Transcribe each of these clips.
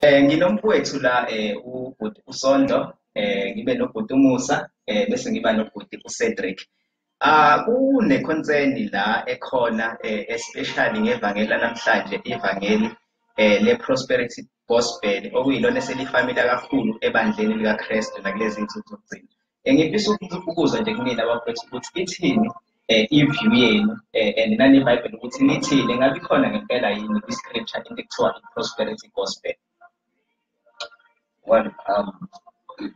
Nginomfowethu la ubhuti uSondo, ngibe nobhuti uMusa, bese ngiba nobhuti uCedric. Kune-concern la ekhona especially ngevangeli lanamhlanje, ivangeli le-prosperity gospel okuyilona eselifamile kakhulu ebandleni likaKristu nakulezi insuku zokugcina. Ngifisa ukuzwa nje kumina bafowethu ukuthi ithini i-view yenu and naniBhayibheli ukuthi nithini, ngabe ikhona ngempela yini kwi-scripture into ekuthiwa i-prosperity gospel? Well,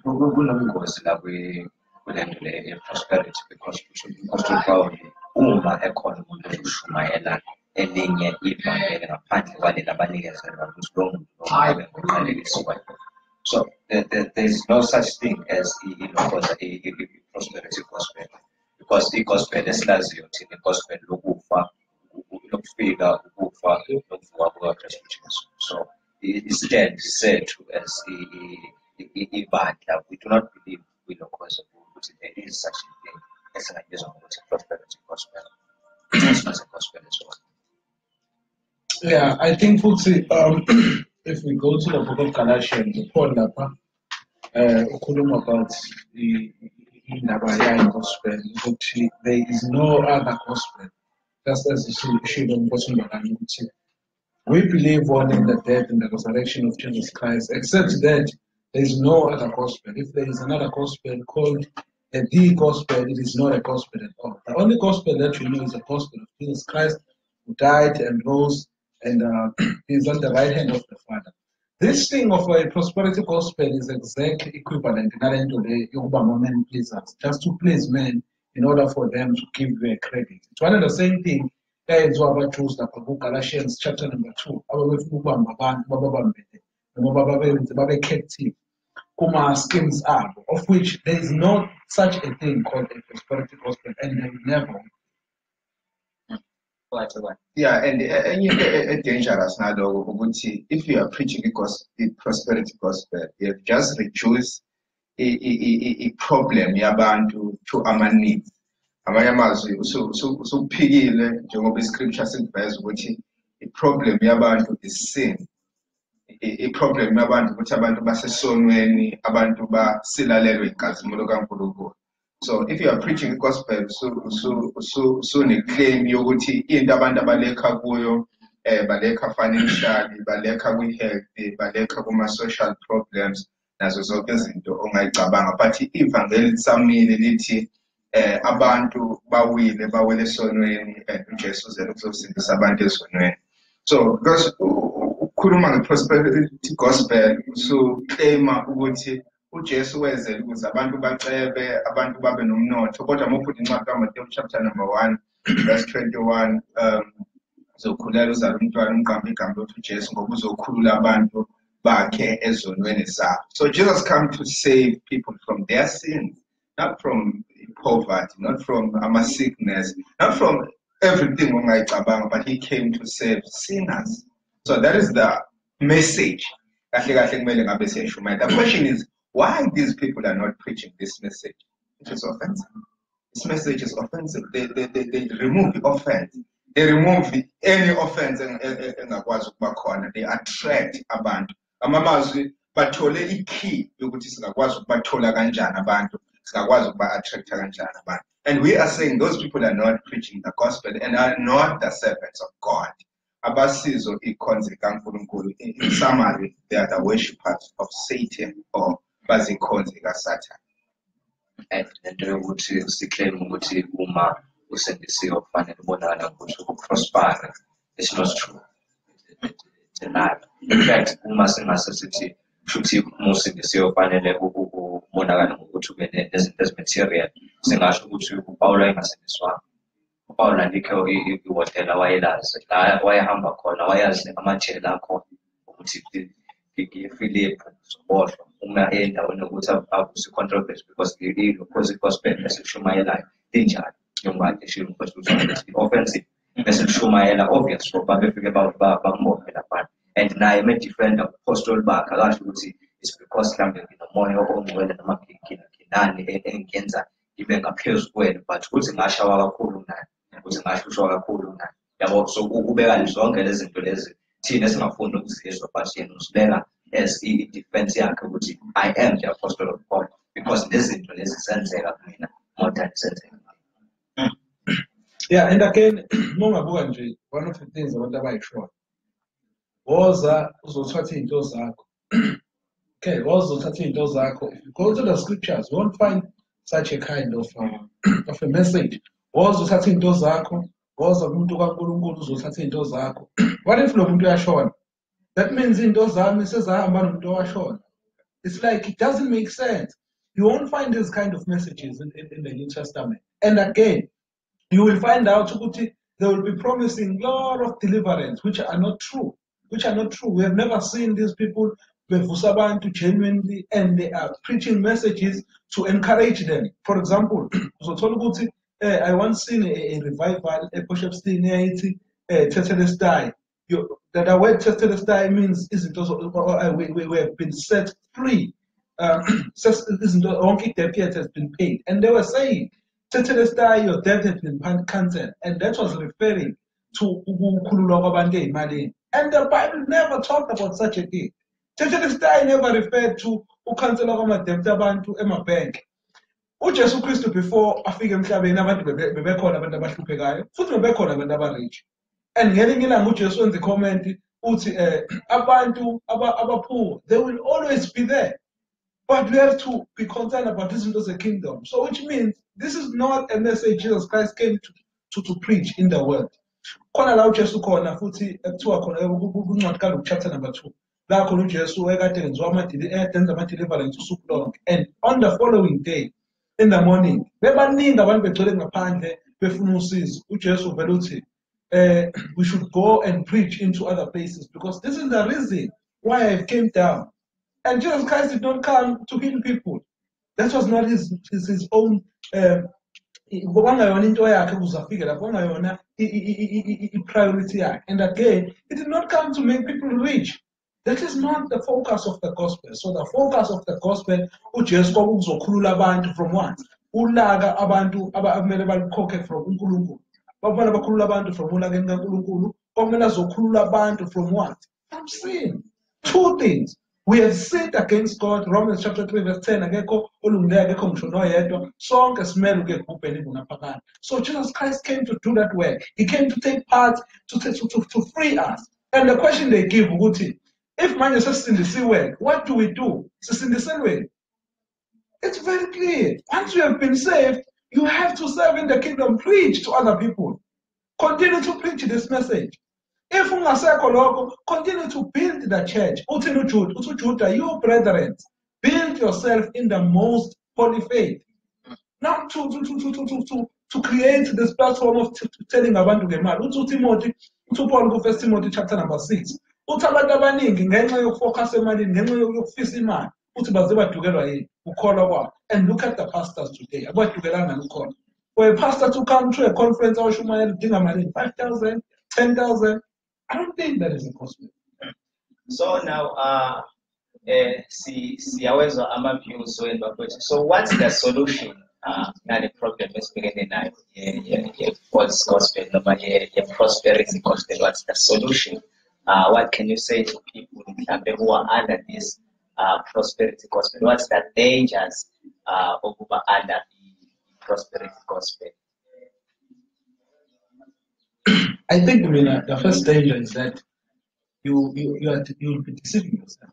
kunobungozi la kule nto le ye-prosperity because kusho Paul uma ekhona umuntu oshumayela elinye ivangeli ngaphandle kwalela abanikezelwa ukuthi lo muntu abe ngoqalekisiwe. So there's no such thing as prosperity gospel because i-gospel esilaziyo thina i-gospel lokufa, lokufika, ukufa, nokuvuka kukaKristu Jesu. So it stands set as ibandla. We do not believe there is such a thing as a prosperity gospel. It's not a gospel as well. Yeah, I think if we go to the book of Galatians, Paul about the gospel, there is no other gospel. Just as we believe one in the death and the resurrection of Jesus Christ, except that there is no other gospel. If there is another gospel called the gospel, it is not a gospel at all. The only gospel that we know is the gospel of Jesus Christ, who died and rose and is on the right hand of the Father. This thing of a prosperity gospel is exactly equivalent to men pleasers, just to please men in order for them to give you a credit. It's one and the same thing. Galatians chapter number 2. Captive. Schemes are, of which there is not such a thing called a prosperity gospel, and there will never. Yeah, and a dangerous now, if you are preaching the prosperity gospel, you have just reduced a problem yabantu to our needs. Amanye amazwi usuphikile njengoba iscripture siveza ukuthi i-problem yabantu is sin. I-problem yabantu ukuthi abantu basesonweni, abantu basilalelwe inkazimulo kaNkulunkulu. So if you are preaching the gospel, so ne-claim yokuthi into abantu abalekha kuyo, balekha financially, balekha kwi-health, balekha kuma-social problems, nazo zonke izinto ongayicabanga. But ivangeli lisamile lithi abantu bawele esonweni and uJesu uzele ukuzosindisa abantu esonweni. So because ukukhuluma nge-prosperity gospel claima ukuthi uJesu wezele ukuze abantu bacebe, abantu babe nomnotho, kodwa mawuphutha incwadi kaMateyu chapter number 1 verse 21, uzokhulela uzala umntwana umqambe igama lokuthi uJesu ngoba uzokhulula abantu bakhe ezonweni zabo. So Jesus came to save people from their sins, not from poverty, not from sickness, not from everything but he came to save sinners. So that is the message. The question is, why these people are not preaching this message? It is offensive. This message is offensive. They remove the offense. They remove any offense. They attract abantu. Amamazwi bathole ikey yokuthi singakwazi ukubathola kanjani abantu, singakwazi ukuba-attract kanjani abantu. And we are saying those people are not preaching the gospel and are not the servants of God. Abasizo ikhonze kaNkulunkulu. In summary, they are the worshippers of Satan or bazikhonze kaSatan. And lento yokuthi siclaim ukuthi uma usendisiwe kufanele ubonakala ukuthi ukuprospera, it's not true. It's a lie. In fact, uma singasithi futhi umusindisiwe kufanele ubonakala ngokuthi ube nezinto ezimaterial, singasho ukuthi uPawulo engasindiswanga. uPawulo alikho ihhotela wayelazi, la wayehamba khona wayazi amajele akhona ukuthi iFilipi soboshwa uma endaweni ukuthi akusi-controversy because i-gospel esishumayelayo linjani njengoba eshiwo ukuthi i-offensive esishumayela obvious ngoba befike bambophe lapha and naye uma-defender apostoli bakhe akasho ukuthi it's because mhlawumbe nginomoya ongcwele noma nginani engenza ibe ngaphezu kwenu, but ukuthi ngashawa kakhulu naye, ukuthi ngahlushwa kakhulu naye, yabo. So ukubeka zonke lezi zinto lezi thina singafuni ukuzizwa, but yena usibeka as i-defense yakhe ukuthi I am the apostle of God because lezinto lezi zenzeka kumina more than zenzeka. Yeah, and again, mongabuka nje, one of the things abantu abayishoyo. Woza uzothatha into zakho. Okay, woza uzothatha into zakho. If you go to the scriptures, you won't find such a kind of a message. Woza uzothatha into zakho, woza kumuntu kaNkulunkulu uzothatha into zakho. What if lo muntu uyashona? That means into zami sezahamba nomuntu owashona. It's like it doesn't make sense. You won't find these kind of messages in the New Testament. And again, you will find out that they will be promising a lot of deliverance, which are not true. We have never seen these people to genuinely, and they are preaching messages to encourage them. For example, I once seen a revival, a Poshepstein, Tetelestai. That word Tetelestai means isn't also we have been set free. Isn't only debt has been paid, and they were saying, Tetelestai, your debt has been cancelled, and that was referring to Ukululogabande. And the Bible never talked about such a thing. Tetelestai never referred to Ukanselogama debt to Emma Bank. uJesu Kristu before afike emhlabeni abantu bebekhona abantu abahluphekayo futhi bebekhona abantu abarich. And ngelinye ilanga uJesu wenza comment uthi abantu abapoor, they will always be there. But we have to be concerned about this into the kingdom. So which means this is not a message Jesus Christ came to preach in the world. Khona la uJesu khona futhi ekuthiwa khona kuncwadi kaLuke chapter number 2. La khona uJesu ekade enziwa ama-deliverance usuku lonke. And on the following day, in the morning, bebaningi abantu begcwele ngaphandle befuna usizo. uJesu vele uthi we should go and preach into other places because this is the reason why I came down. And Jesus Christ did not come to heal people. That was not his own priority. And again, he did not come to make people rich. That is not the focus of the gospel. So the focus of the gospel, uJesu ukuzokhulula abantu from what? Ulaga abantu abamele balikhokhe from uNkulunkulu. Babona bakhulula abantu from ulageni kaNkulunkulu, kwamele azokhulula abantu from what? From sin. Two things. We have sinned against God. Romans chapter 3 verse 10. So Jesus Christ came to do that work. He came to take part, to free us. And the question they give, if man is in the sea work, what do we do? It's in the same way. It's very clear. Once you have been saved, you have to serve in the kingdom, preach to other people. Continue to preach this message. If ungasekho continue to build the church. Uthini uJude? Uthi uJuda, you brethren, build yourself in the most holy faith. Not to create this platform of telling abantu ngemali. Uthi uTimothy, uthi uPaul ku 1 Timothy chapter number 6. Uthi abantu abaningi ngenxa yokufocus emalini, ngenxa yokufisa imali, uthi baze badukelwa yini? Ukholwa kwabo. And look at the pastors today. Abadukelana nokholwa. For a pastor to come to a conference awushumayela udinga malini? 5,000, 10,000. I don't think that is a gospel. So now, siyawezwa ama-views wenu. So what's the solution nale problem esibhekene nayo ye-false gospel noma ye-prosperity gospel? What's the solution? What can you say to people who are under this prosperity gospel? What's the dangers of under the prosperity gospel? I think the first danger is that you will be deceiving yourself.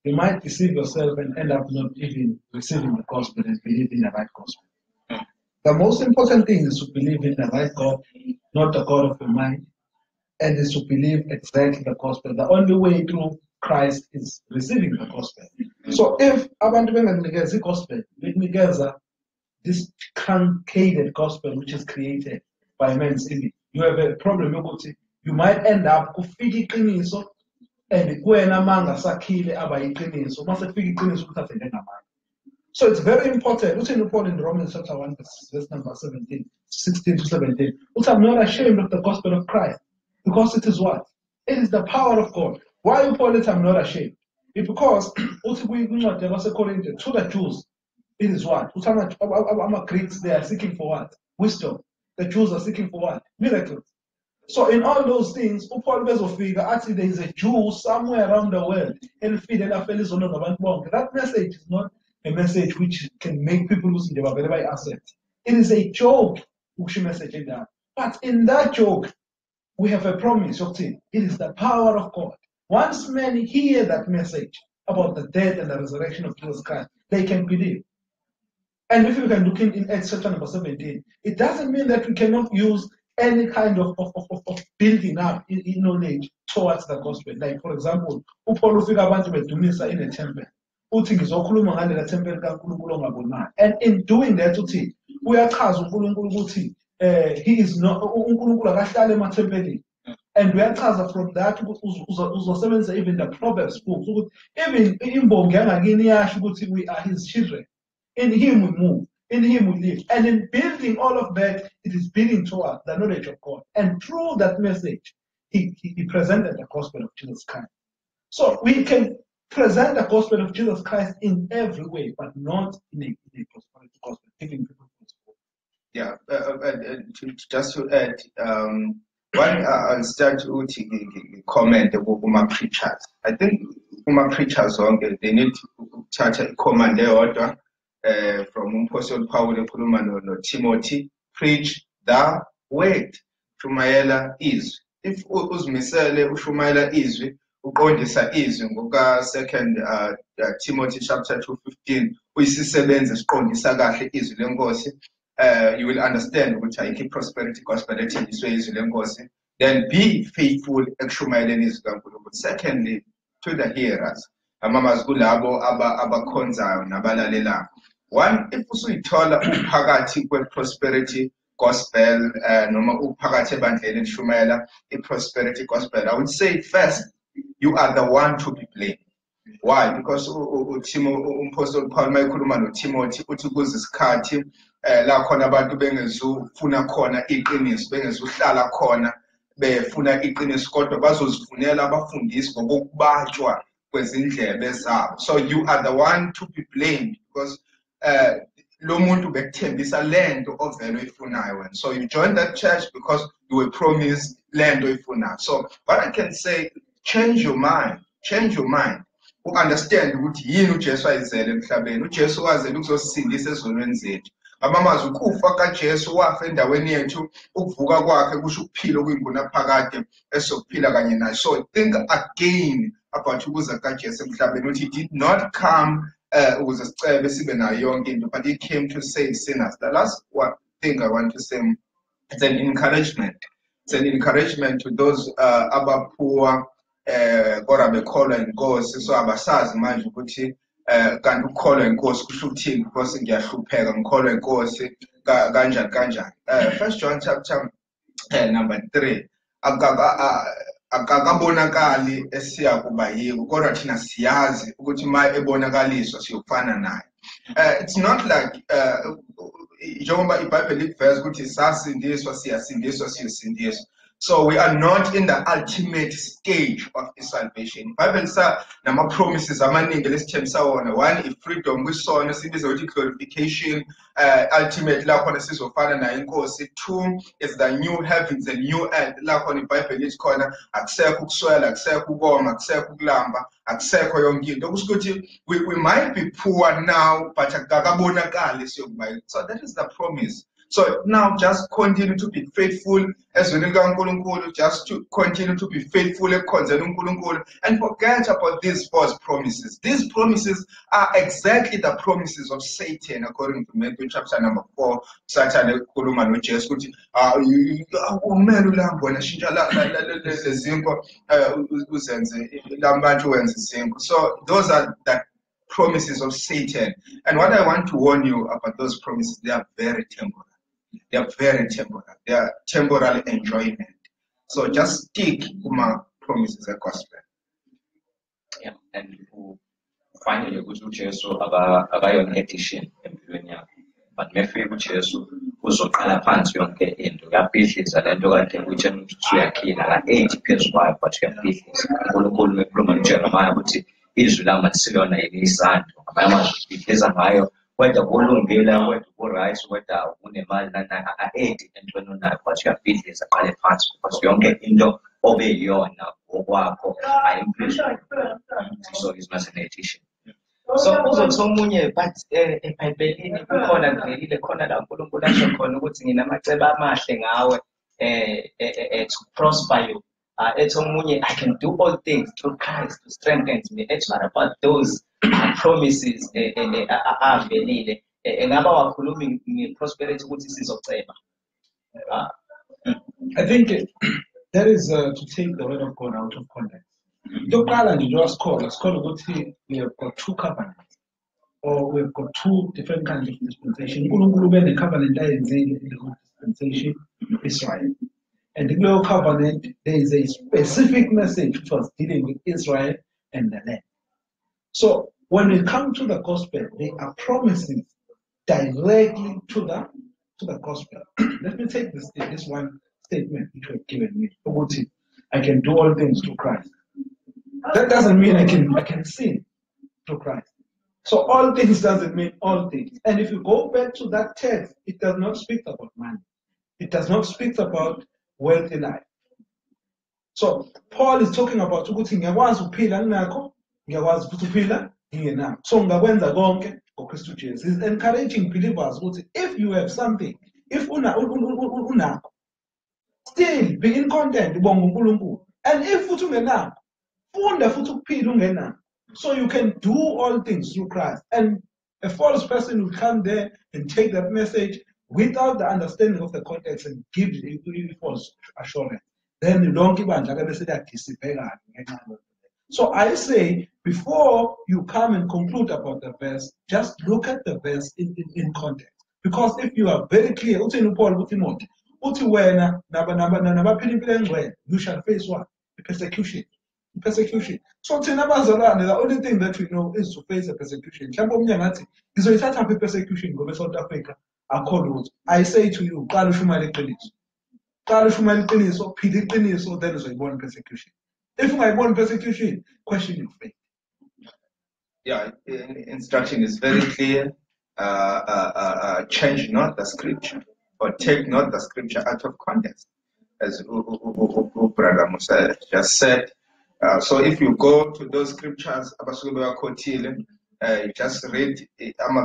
You might deceive yourself and end up not even receiving the gospel and believing the right gospel. The most important thing is to believe in the right God, not the God of your mind, and is to believe exactly the gospel. The only way through Christ is receiving the gospel. So if abantu benganikeza the gospel, this truncated gospel which is created by man's image, you have a problem. You might end up kufika iqiniso and kuwena manga sakhile abayiqiniso mase kufika iqiniso ukuthathe njengamanje. So it's very important. Uthini Paul in Romans chapter 1 verse number 16 to 17. I'm not ashamed of the gospel of Christ because it is what? It is the power of God. Why Paul it I'm not ashamed? It's because to the Jews, it is what? I'm a Greeks, they are seeking for what? Wisdom. The Jews are seeking for what? Miracles. So in all those things, uPaul bezofika athi there is a Jew somewhere around the world. That message is not a message which can make people lose their assets. It is a joke, message in that. But in that joke, we have a promise of it. It is the power of God. Once men hear that message about the death and the resurrection of Jesus Christ, they can believe. And if you can look in Acts chapter number 17, it doesn't mean that we cannot use any kind of building up in knowledge towards the gospel. Like, for example, uPaul ufika abantu bedumisa in a temple. Uthi ngizokhuluma ngale la temple kaNkulunkulu ongabonayo. And in doing that, uthi uyachaza uNkulunkulu ukuthi he is not uNkulunkulu akahlala emathempelini. And uyachaza from that uzosebenzisa even the Proverbs books ukuthi even imbongi yangakini yasho ukuthi we are his children. In him we move. In him we live. And in building all of that, it is building towards the knowledge of God. And through that message, he presented the gospel of Jesus Christ. So we can present the gospel of Jesus Christ in every way, but not in a prosperity gospel, giving people gospel. Yeah, just to add, one, I'll start with a comment about my preachers. I think my preachers, they need to touch a command order. From Apostle Paul no Timothy, preach the word. Shumayela is. If uzmisele ushumayela izwi, uqondisa izwi ngoka 2 Timothy chapter 2:15, uyisisebenza siqondisa kahle izwi lenkosi, you will understand ukuthi ayikho prosperity gospel ethenjiswe izwi lenkosi. Then be faithful ekushumayeleni izwi kaNkulunkulu. Secondly, to the hearers, amamazi kulabo abakhonzayo nabalalelayo. One, if usuyithola uphakathi kwe-prosperity gospel, noma uphakathi ebandleni elishumayela i-prosperity gospel, I would say first, you are the one to be blamed. Why? Because uMaphostoli Paul mayekhuluma noTimothy uthi kuze isikhathi la khona abantu bengezufuna khona iqiniso, bengezuhlala khona befuna iqiniso kodwa bazozifunela abafundisi ngokubatshwa kwezindlebe zabo. So you are the one to be blamed because lo muntu bekuthembisa lento ovelo ifunayo. So you joined that church because you were promised lento ifunayo. So what I can say, change your mind. Understand ukuthi yini uJesu ayizele emhlabeni. uJesu wazela ukuzosindisa ezonweni zethu. Amamazi ukufa kaJesu wafa endaweni yethu, ukuvuka kwakhe kusho ukuphila okuyingunaphakade esokuphila kanye naye. So think again about ukuza kaJesu emhlabeni ukuthi he did not come ukuze sicebe sibe nayo yonke into, but he came to save sinners. The last thing I want to say, it's an encouragement. It's an encouragement to those abapoor kodwa bekholwa inkosi, so abasazi manje ukuthi kanti ukukholwa inkosi kusho ukuthini, because ngiyahlupheka ngikholwa inkosi kanjani. 1 John chapter number 3, akakabonakali esiya kuba yiko kodwa thina siyazi ukuthi ma ebonakaliswa siyofana naye. It's not like njengoba iBhayibheli liveza ukuthi sasindiswa siyasindiswa siyosindiswa. So we are not in the ultimate stage of the salvation. Bible sa nama promises amaningi lesithembisa wona. One is freedom kwisona sibiza ukuthi glorification, ultimate la khona sizofana naye inkosi. Two is the new heavens and new earth la khona iBhayibheli lithi khona akusekho ukuswela, akusekho ukoma, akusekho ukulamba, akusekho yonke into. Kusho ukuthi we might be poor now but akakabonakali siyokuba. So that is the promise. So now just continue to be faithful ezweni likaNkulunkulu, just to continue to be faithful ekhonzeni uNkulunkulu, and forget about these false promises. These promises are exactly the promises of Satan, according to Matthew chapter number 4. Satan ekhuluma noJesu ukuthi umele ulambo nashintsha lezinto uzenze lambantu wenze izinto. So those are the promises of Satan. And what I want to warn you about those promises, they are very temporal. They are very temporal. They are temporal enjoyment. So just stick to my promises of gospel. Yeah, and finally, uJesu abayon edition empilweni yakho. But mefika uJesu uzoqala phansi yonke into. Uyabhidliza lento kade uyitshela ukuthi uyakhila la 80 phezu kwayo, but uyabhidliza. uNkulunkulu ekhuluma noJeremiah ukuthi izwi lami alisilona yini isando. Amanye amazwi ubhidliza ngayo whether kulungile, whether right, whether unemali a-80 entweni onayo, but uyabhidliza ngale phansi because yonke into obeyiyona okwakho ayimphezulu. So he's not an edition. So uzothi omunye but eBhayibhelini kukhona kuvelile khona la uNkulunkulu asho khona ukuthi nginamacebo amahle ngawe to prosper you. Ethi omunye I can do all things through Christ who strengthens me. Ethi what about those promises avelile engaba wakhuluma ngeprosperity ukuthi sizoceba. I think that is to take the word of God out of context. Lokuqala nje njengoba sikhona ukuthi we have got two covenants or we have got two different kinds of dispensation. uNkulunkulu ube covenant ayenzile in the old dispensation Israel. And in the covenant there is a specific message which was dealing with Israel and the land. So when we come to the gospel, they are promises directly to the gospel. Let me take this one statement which was given me. I can do all things through Christ. That doesn't mean I can sin through Christ. So all things doesn't mean all things. And if you go back to that text, it does not speak about money. It does not speak about wealthy life. So Paul is talking about ukuthi ngiyakwazi ukuphila nginakho, ngiyakwazi futhi ukuphila ngingenakho. So ngakwenza konke ngoKristu Jesu. He's encouraging believers ukuthi if you have something, if unakho, still be in content ubonga uNkulunkulu. And if futhi ungenakho, funda futhi ukuphila ungenakho. So you can do all things through Christ. And a false person will come there and take that message without the understanding of the context and give you false assurance. Then so I say, before you come and conclude about the verse, just look at the verse in context. Because if you are very clear, you shall face what? Persecution. Persecution. So the only thing that we know is to face a persecution. Persecution go to South Africa. I say to you, then is a born persecution. If I born persecution, question your faith. Yeah, instruction is very clear. Change not the scripture, or take not the scripture out of context, as Brother Musa just said. So if you go to those scriptures, you just read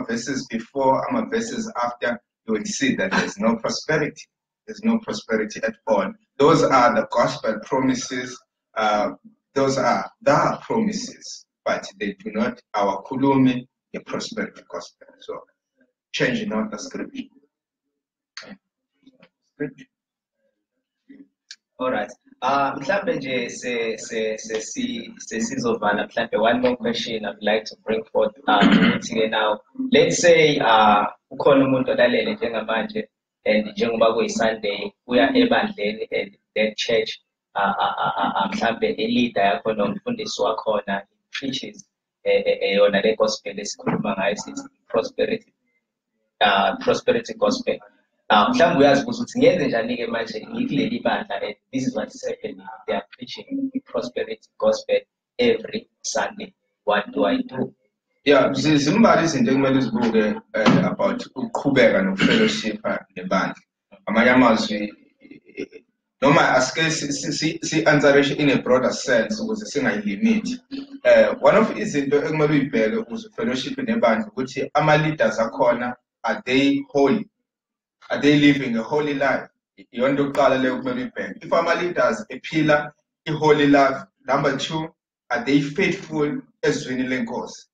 verses before, verses after, you will see that there's no prosperity. There's no prosperity at all. Those are the gospel promises. Those are the promises, but they do not our kulumi, the prosperity gospel. So change not the scripture. All right. Mhlambe nje sesizovala mhlambe one more question I'd like to bring forth ukuthi now let's say ukhona umuntu olalele njengamanje and njengoba kuyiSunday uya ebandleni and that church mhlambe leader yakho nomfundisi wakhona preaches yona le gospel esikhuluma ngayo sithi prosperity gospel. Mhlawumbe uyazibuza ukuthi ngiyenze njani ke manje ngikuleli bandla and this is what is happening. They are preaching the prosperity gospel every Sunday. What do I do? Yeah, zimbalwa izinto ekumele uzibuke about ukuqhubeka nokufellowship nebandla. Amanye amazwi noma asike si-answerishe in a broader sense ukuze singayilimit. One of izinto ekumele uyibheke ukuze ufellowship nebandla ukuthi ama-leaders akhona, are they holy? Are they living a holy life? If our leaders ephila a holy life, number two, are they faithful as winning cause?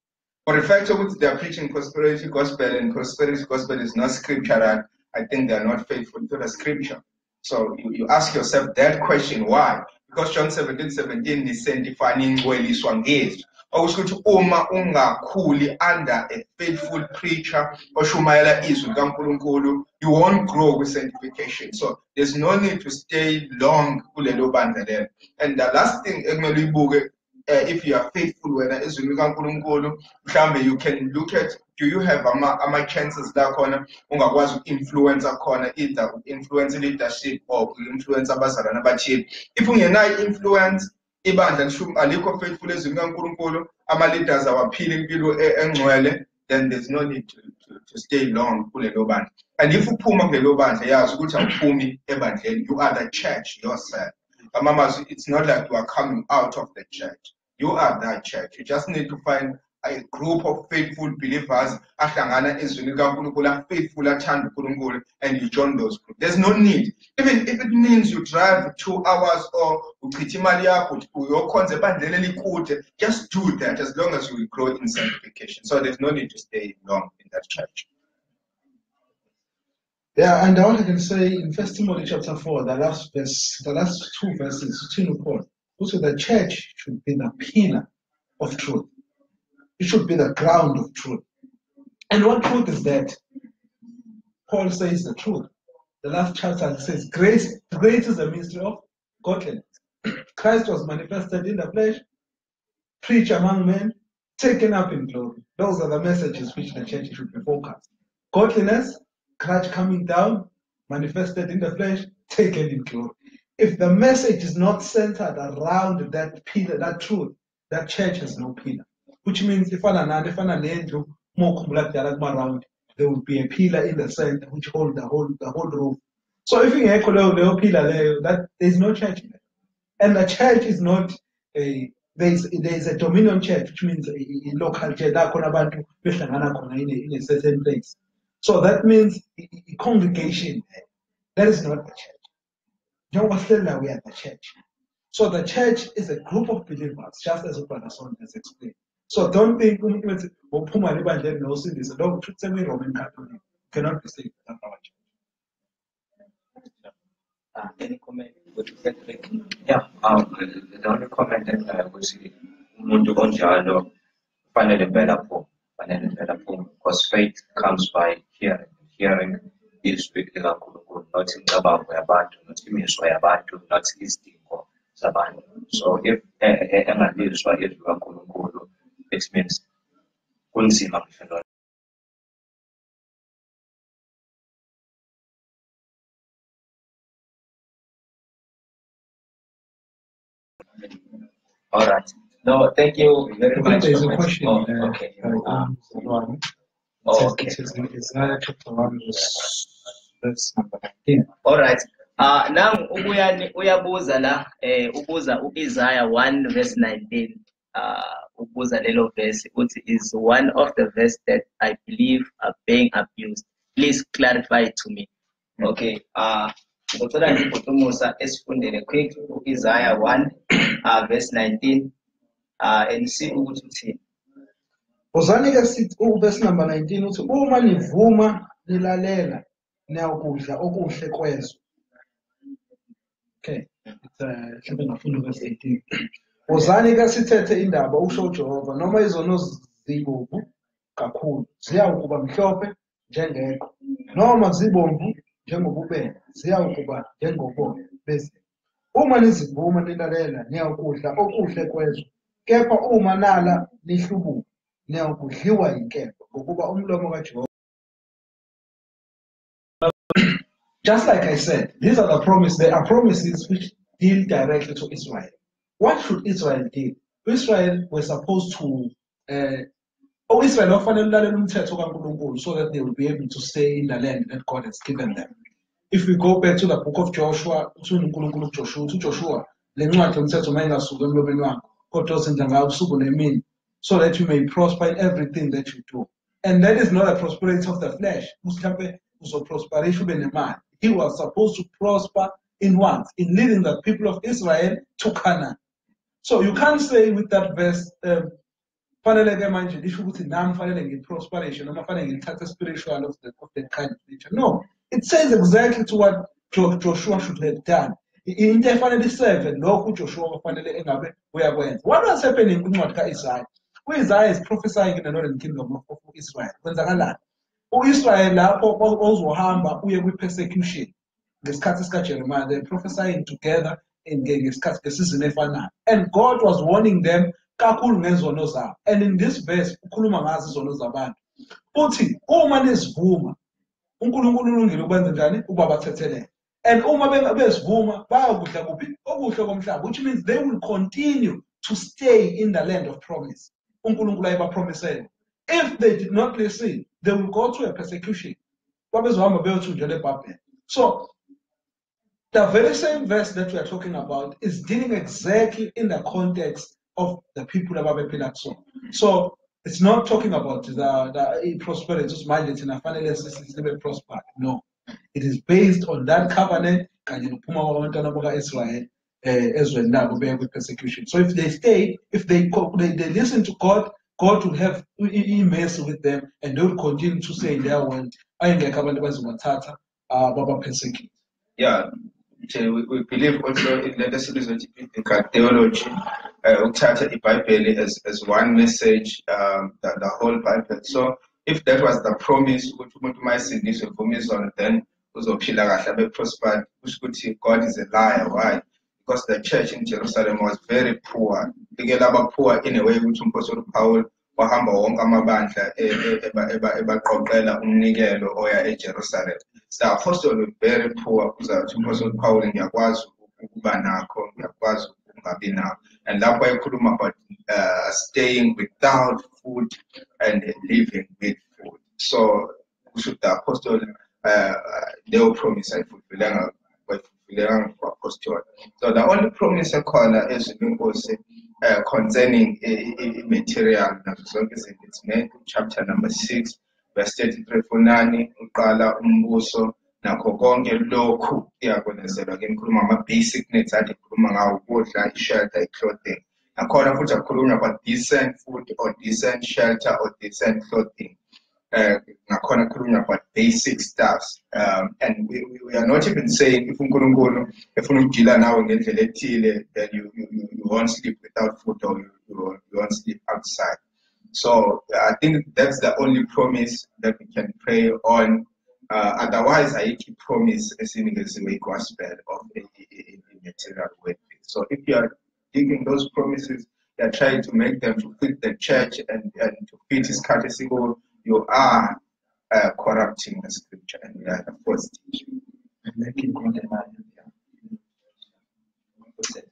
For the fact that they are preaching prosperity gospel and prosperity gospel is not scriptural, I think they are not faithful to the scripture. So you ask yourself that question, why? Because John 17:17 is defining well is one gauge. Ukuthi uma ungakhuli under a faithful preacher oshumayela izwi likaNkulunkulu, you won't grow with sanctification. So there's no need to stay long kulelo bandla there. And the last thing ekumele uyibuke, if you are faithful wena ezwini likaNkulunkulu, mhlambe you can look at, do you have ama chances la khona ungakwazi influence khona, either influence leadership or influence abazalwana abathile. If ungenayo influence, ibandla alikho faithful ezwini likaNkulunkulu, ama-leaders awaphili impilo engcwele, then there's no need to stay long kulelo bandla. And if uphuma kulelo bandla, yazi ukuthi awuphumi ebandleni, you are the church yourself. Mamas, it's not like you are coming out of the church. You are that church. You just need to find a group of faithful believers, faithful, and you join those groups. There's no need. Even if it means you drive 2 hours or just do that as long as you will grow in sanctification. So there's no need to stay long in that church. Yeah, and all I can say in 1 Timothy chapter 4, the last 2 verses, also the church should be the pillar of truth. It should be the ground of truth. And what truth is that? Paul says the truth. The last chapter says, great is the mystery of godliness. Christ was manifested in the flesh, preached among men, taken up in glory. Those are the messages which the church should be focused. Godliness, Christ coming down, manifested in the flesh, taken in glory. If the message is not centered around that pillar, that truth, that church has no pillar. Which means if there will be a pillar in the center which hold the whole roof. So if you have a pillar there, that there's no church there. And the church is not there's a dominion church, which means a local church in a certain place. So that means a congregation. That is not the church. We are the church. So the church is a group of believers, just as Brother Son has explained. So don't think Roman Catholic cannot be saved without our church. Any comment? Yeah, the only comment that I would say, umuntu onjalo fanele because faith comes by hearing is with kaNkulunkulu, not incabango yabantu, not imizwa yabantu, not isidingo zabantu. So if engalizwa izwi kaNkulunkulu, it means kunzima ngisho. All right. No, thank you very much. There's a question. Okay. Okay. It is in Isaiah chapter 1, verse number 19. All right. Now uyabuza la ubuza Isaiah 1 verse 19. Ubuza lelo verse which is one of the verse that I believe are being abused. Please clarify it to me. Okay. Ngicela ngibutumusa esifundele quick Isaiah 1 verse 19 and see ukuthi uthini. Uzani-ke sithi verse number 19 uthi uma nivuma nilalela niyakudla okuhle kwezwe. Okay, it's verse 18. Uzani-ke sithethe indaba usho uJehova noma izono zibomvu kakhulu ziyawukuba mhlophe njengeqhwa noma zibomvu njengobubele ziyawukuba njengoboya bese uma nizivuma nilalela niyakudla okuhle kwezwe kepha uma nala nihlubuka niyakudliwa inkemba ngokuba umlomo kaJehova. Just like I said, these are the promises. There are promises which deal directly to Israel. What should Israel do? Israel were supposed to Israel often so that they will be able to stay in the land that God has given them. If we go back to the book of Joshua, so that you may prosper in everything that you do. And that is not a prosperity of the flesh. He was supposed to prosper in what? In leading the people of Israel to Canaan. So you can't say with that verse, spiritual of the kind of nature. No, it says exactly to what Joshua should have done. What was happening in Isaiah? Isaiah is prophesying in the northern kingdom of Israel. Israel lapho ozohamba uye kwi-persecution ngesikhathi sikaJeremiah, they're prophesying together ngesikhathi ngesizini efanayo, and God was warning them kakhulu ngezono zabo. And in this verse ukhuluma ngazo izono zabantu uthi uma nizivuma uNkulunkulu ulungile ukwenza njani ukuba bathethelele, and uma bezivuma bayakudla kuphi okuhle komhlaba, which means they will continue to stay in the land of promise uNkulunkulu ayebapromisele. If they did not listen, they will go through a persecution. So the very same verse that we are talking about is dealing exactly in the context of the people of Abepilaxo. So it's not talking about the prosperity, just mind it in a final system prosper. No. It is based on that covenant Israel with persecution. So if they stay, if they listen to God, God will have mercy with them and they will continue to say in their world, persecute. Yeah, we believe also in the series of biblical theology, uthatha iBhayibheli as one message, the whole Bible. So if that was the promise, ukuthi umuntu mayisindiswe vumizwana, then uzophila kahle abe prospered, kusho ukuthi God is a liar. Why? Because the church in Jerusalem was very poor. Laba poor in a way ukuthi umpostoli Paul wahamba wonke amabandla ebaqoqela umnikelo oya eJerusalem. The apostle was very poor kuzathi umpostoli Paul ngiyakwazi ukuba nakho, ngiyakwazi ukungabi nakho. And lapho ekhuluma about staying without food and living with food. So kusho the apostle leyo promise ayifulfilanga apostle. So the only promise ekhona ezinkosi concerning material, it's Matthew chapter number 6, verse 33-9, uqala umbuso nakho konke lokhu iyakwenzelwa ke ngikhuluma ama-basic needs ade ngikhuluma ngawo, ukudla, i-shelter, i-clothing. Nakhona futhi akukhulunywa about decent food or decent shelter or decent clothing. Nakhona kukhulunywa about basic stuffs. And we are not even saying if uNkulunkulu efuna ukudila nawe ngendlela ethile, then you won't sleep without food or you won't sleep outside. So I think that's the only promise that we can pray on. Otherwise, I keep promise as in the gospel of a material way. So if you are digging those promises, you are trying to make them to fit the church and to fit his courtesy, you are corrupting the scripture and you are the false teaching. Making God a liar.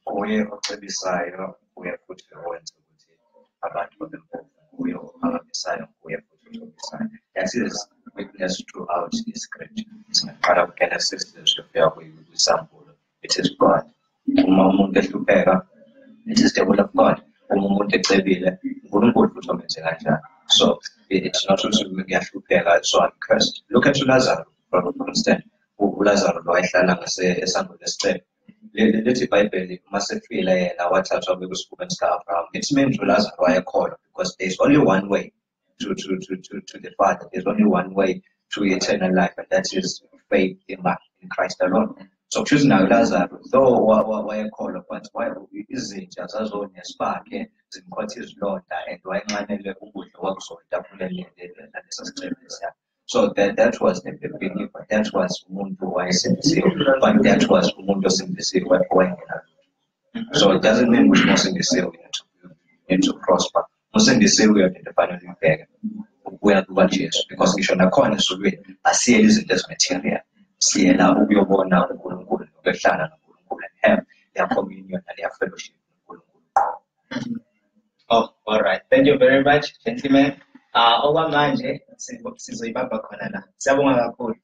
Uye ocebisayo uye futhi owenza ukuthi abantu babempofu kuye ophakamisayo kuye futhi ocebisayo. That is witness throughout the scripture. Singaqala kuGenesis siyofika kwisambulo. It is God. Uma umuntu ehlupheka, it is the will of God. Uma umuntu ecebile, uNkulunkulu futhi omenze kanjalo. So it's not also ngiyahlupheka, so I'm cursed. Look at Lazarus, for instance. uLazarus wayehlala esangweni lesicelo. Lethi iBhayibheli masefile yena wathathwa bekusifubeni sika-Abraham. It means uLazarus wayekholwa because there's only one way to the Father. There's only one way to eternal life, and that is faith in Christ alone. So choosing now Lazarus, though wayekholwa, but izinja zazonesibakhe zimkhotha izilonda and wayenqanele ukudla kwakuzotafuleni lesasicelo sakhe. So that was the believer. That was umuntu wayesindisiwe, but that was umuntu osindisiwe owayengena. So it doesn't mean ukuthi mosindisiwe you need to prosper. Mosindisiwe uyadinda fanele ubheke ukuya kuba Jesu, because ngisho nakhona esulwini asiyeli izinto ezimaterial. Siyela ukuyobona uNkulunkulu nokuhlala noNkulunkulu and have their communion and their fellowship noNkulunkulu. Oh, all right. Thank you very much, gentlemen. Okwamanje sizoyibamba khona la. Siyabonga kakhulu.